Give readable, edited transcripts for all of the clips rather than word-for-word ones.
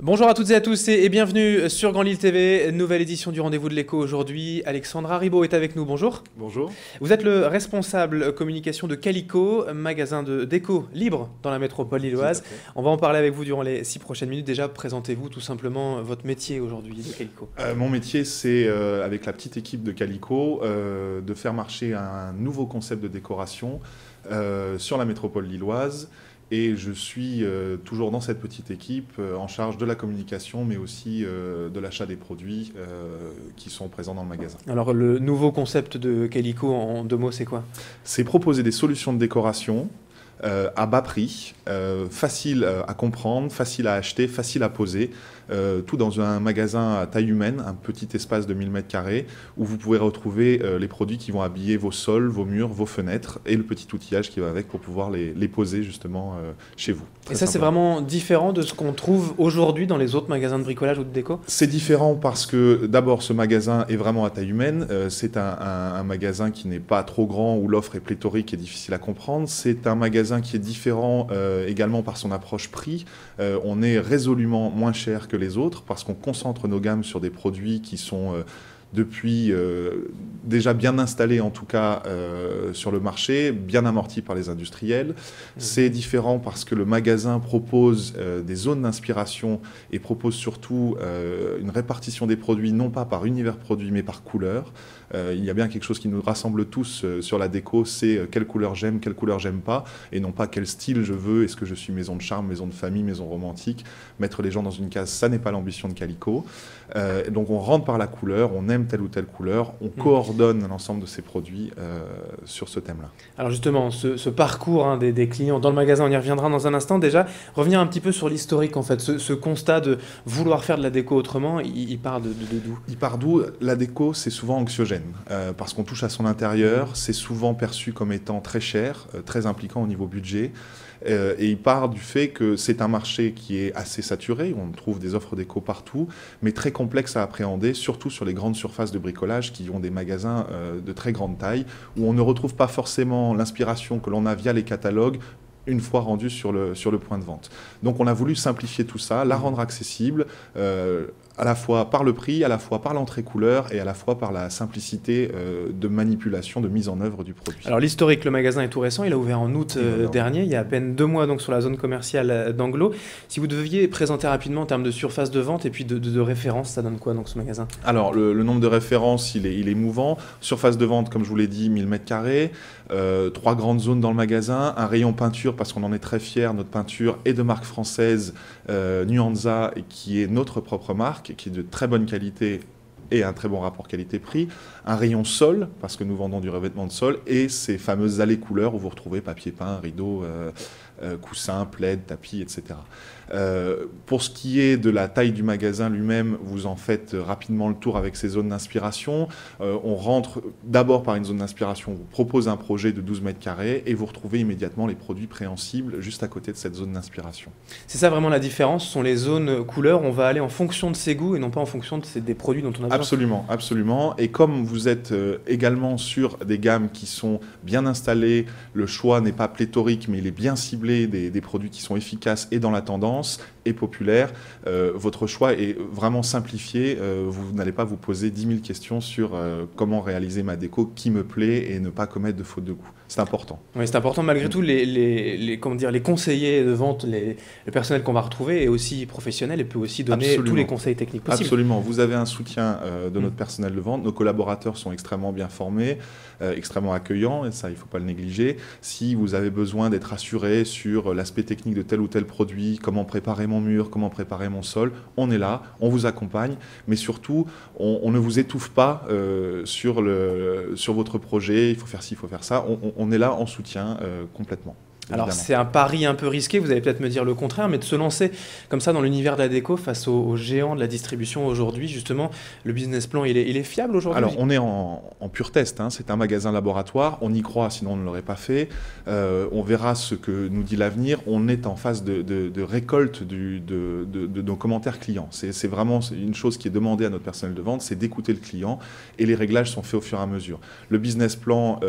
Bonjour à toutes et à tous et bienvenue sur Grand Lille TV, nouvelle édition du Rendez-vous de l'Écho aujourd'hui. Alexandra Ribaud est avec nous, bonjour. Bonjour. Vous êtes le responsable communication de Calico, magasin de déco libre dans la métropole lilloise. On va en parler avec vous durant les 6 prochaines minutes. Déjà, présentez-vous tout simplement votre métier aujourd'hui de Calico. Mon métier, c'est avec la petite équipe de Calico, de faire marcher un nouveau concept de décoration sur la métropole lilloise. Et je suis toujours dans cette petite équipe en charge de la communication, mais aussi de l'achat des produits qui sont présents dans le magasin. Alors le nouveau concept de Calico, en 2 mots, c'est quoi? C'est proposer des solutions de décoration à bas prix, facile à comprendre, facile à acheter, facile à poser, tout dans un magasin à taille humaine, un petit espace de 1000 m² où vous pouvez retrouver les produits qui vont habiller vos sols, vos murs, vos fenêtres et le petit outillage qui va avec pour pouvoir les poser justement chez vous. Et ça, c'est vraiment différent de ce qu'on trouve aujourd'hui dans les autres magasins de bricolage ou de déco? C'est différent parce que d'abord, ce magasin est vraiment à taille humaine. C'est un magasin qui n'est pas trop grand, où l'offre est pléthorique et difficile à comprendre. C'est un magasin qui est différent également par son approche prix. On est résolument moins cher que les autres parce qu'on concentre nos gammes sur des produits qui sont depuis déjà bien installés en tout cas sur le marché, bien amortis par les industriels. C'est différent parce que le magasin propose des zones d'inspiration et propose surtout une répartition des produits non pas par univers produit mais par couleur. Il y a bien quelque chose qui nous rassemble tous sur la déco, c'est quelle couleur j'aime pas, et non pas quel style je veux, est-ce que je suis maison de charme, maison de famille, maison romantique. Mettre les gens dans une case, ça n'est pas l'ambition de Calico. Donc on rentre par la couleur, on aime telle ou telle couleur, on coordonne l'ensemble de ces produits sur ce thème-là. Alors justement, ce parcours des clients dans le magasin, on y reviendra dans un instant. Déjà, revenir un petit peu sur l'historique en fait. Ce constat de vouloir faire de la déco autrement, il part d'où? Il part d'où? La déco, c'est souvent anxiogène. Parce qu'on touche à son intérieur, c'est souvent perçu comme étant très cher, très impliquant au niveau budget. Et il part du fait que c'est un marché qui est assez saturé, on trouve des offres déco partout, mais très complexe à appréhender, surtout sur les grandes surfaces de bricolage qui ont des magasins de très grande taille, où on ne retrouve pas forcément l'inspiration que l'on a via les catalogues, une fois rendu sur le point de vente. Donc on a voulu simplifier tout ça, la rendre accessible, à la fois par le prix, à la fois par l'entrée couleur et à la fois par la simplicité de manipulation, de mise en œuvre du produit. Alors l'historique, le magasin est tout récent, il a ouvert en août dernier, il y a à peine 2 mois donc sur la zone commerciale d'Anglo. Si vous deviez présenter rapidement en termes de surface de vente et puis de référence, ça donne quoi donc ce magasin? Alors le nombre de références, il est mouvant. Surface de vente, comme je vous l'ai dit, 1000 m², 3 grandes zones dans le magasin, un rayon peinture parce qu'on en est très fiers, notre peinture est de marque française, Nuanza, qui est notre propre marque, qui est de très bonne qualité et un très bon rapport qualité-prix, un rayon sol, parce que nous vendons du revêtement de sol, et ces fameuses allées couleurs où vous retrouvez papier peint, rideaux, coussins, plaids, tapis, etc. Pour ce qui est de la taille du magasin lui-même, vous en faites rapidement le tour avec ces zones d'inspiration. On rentre d'abord par une zone d'inspiration, on vous propose un projet de 12 m² et vous retrouvez immédiatement les produits préhensibles juste à côté de cette zone d'inspiration. C'est ça vraiment la différence, ce sont les zones couleurs, on va aller en fonction de ses goûts et non pas en fonction des produits dont on a besoin. Absolument, absolument. Et comme vous êtes également sur des gammes qui sont bien installées, le choix n'est pas pléthorique mais il est bien ciblé, des produits qui sont efficaces et dans la tendance et populaire, votre choix est vraiment simplifié. Vous n'allez pas vous poser 10 000 questions sur comment réaliser ma déco qui me plaît et ne pas commettre de faute de goût. C'est important. Oui, c'est important. Malgré tout, les conseillers de vente, le personnel qu'on va retrouver est aussi professionnel et peut aussi donner tous les conseils techniques possibles. Absolument. Vous avez un soutien de notre personnel de vente. Nos collaborateurs sont extrêmement bien formés, extrêmement accueillants, et ça, il ne faut pas le négliger. Si vous avez besoin d'être assuré sur l'aspect technique de tel ou tel produit, comment préparer mon mur, comment préparer mon sol, on est là, on vous accompagne, mais surtout, on ne vous étouffe pas sur votre projet, il faut faire ci, il faut faire ça. On est là en soutien complètement. Alors c'est un pari un peu risqué, vous allez peut-être me dire le contraire, mais de se lancer comme ça dans l'univers de la déco face aux géants de la distribution aujourd'hui, justement, le business plan, il est fiable aujourd'hui? Alors on est en pur test, hein. C'est un magasin laboratoire, on y croit, sinon on ne l'aurait pas fait. On verra ce que nous dit l'avenir. On est en phase de récolte de nos commentaires clients. C'est vraiment une chose qui est demandée à notre personnel de vente, c'est d'écouter le client, et les réglages sont faits au fur et à mesure. Le business plan,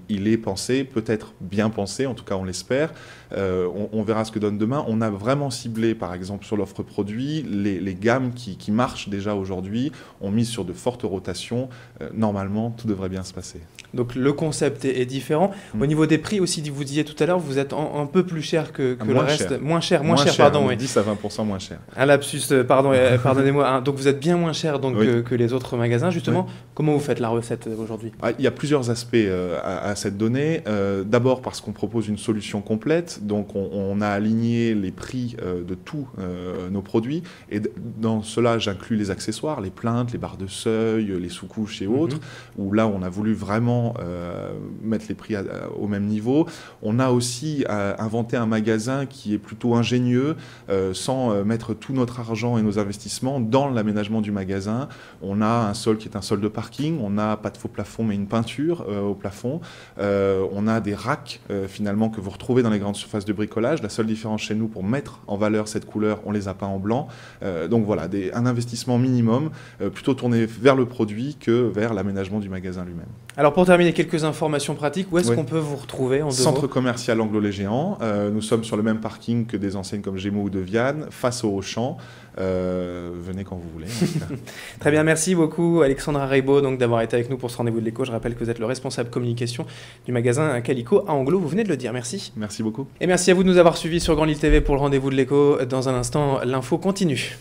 il est pensé, peut-être bien pensé, en tout tout cas on l'espère. On verra ce que donne demain. On a vraiment ciblé, par exemple, sur l'offre produit, les gammes qui marchent déjà aujourd'hui. On mise sur de fortes rotations. Normalement, tout devrait bien se passer. Donc le concept est différent. Au niveau des prix aussi, vous disiez tout à l'heure, vous êtes un peu plus cher que le reste. Cher. Moins cher, pardon. Oui. 10 à 20% moins cher. Un lapsus, pardonnez-moi. Hein, donc vous êtes bien moins cher donc, que les autres magasins. Justement, comment vous faites la recette aujourd'hui? Il y a plusieurs aspects à cette donnée. D'abord parce qu'on propose une solution complète. Donc on a aligné les prix de tous nos produits. Et dans cela, j'inclus les accessoires, les plinthes, les barres de seuil, les sous-couches et autres. Où là, on a voulu vraiment mettre les prix au même niveau. On a aussi inventé un magasin qui est plutôt ingénieux, sans mettre tout notre argent et nos investissements dans l'aménagement du magasin. On a un sol qui est un sol de parking, on n'a pas de faux plafond mais une peinture au plafond. On a des racks finalement que vous retrouvez dans les grandes surfaces de bricolage. La seule différence chez nous pour mettre en valeur cette couleur, on les a peints en blanc. Donc voilà, un investissement minimum, plutôt tourné vers le produit que vers l'aménagement du magasin lui-même. Alors pour terminer, quelques informations pratiques. Où est-ce qu'on peut vous retrouver en Centre commercial Anglo-les-Géants. Nous sommes sur le même parking que des enseignes comme Gémeaux ou Deviane, face au Auchan. Venez quand vous voulez. Très bien, merci beaucoup Alexandre Raybaud d'avoir été avec nous pour ce rendez-vous de l'écho. Je rappelle que vous êtes le responsable communication du magasin Calico à Anglo. Vous venez de le dire, merci. Merci beaucoup. Et merci à vous de nous avoir suivis sur Grand Lille TV pour le rendez-vous de l'écho. Dans un instant, l'info continue.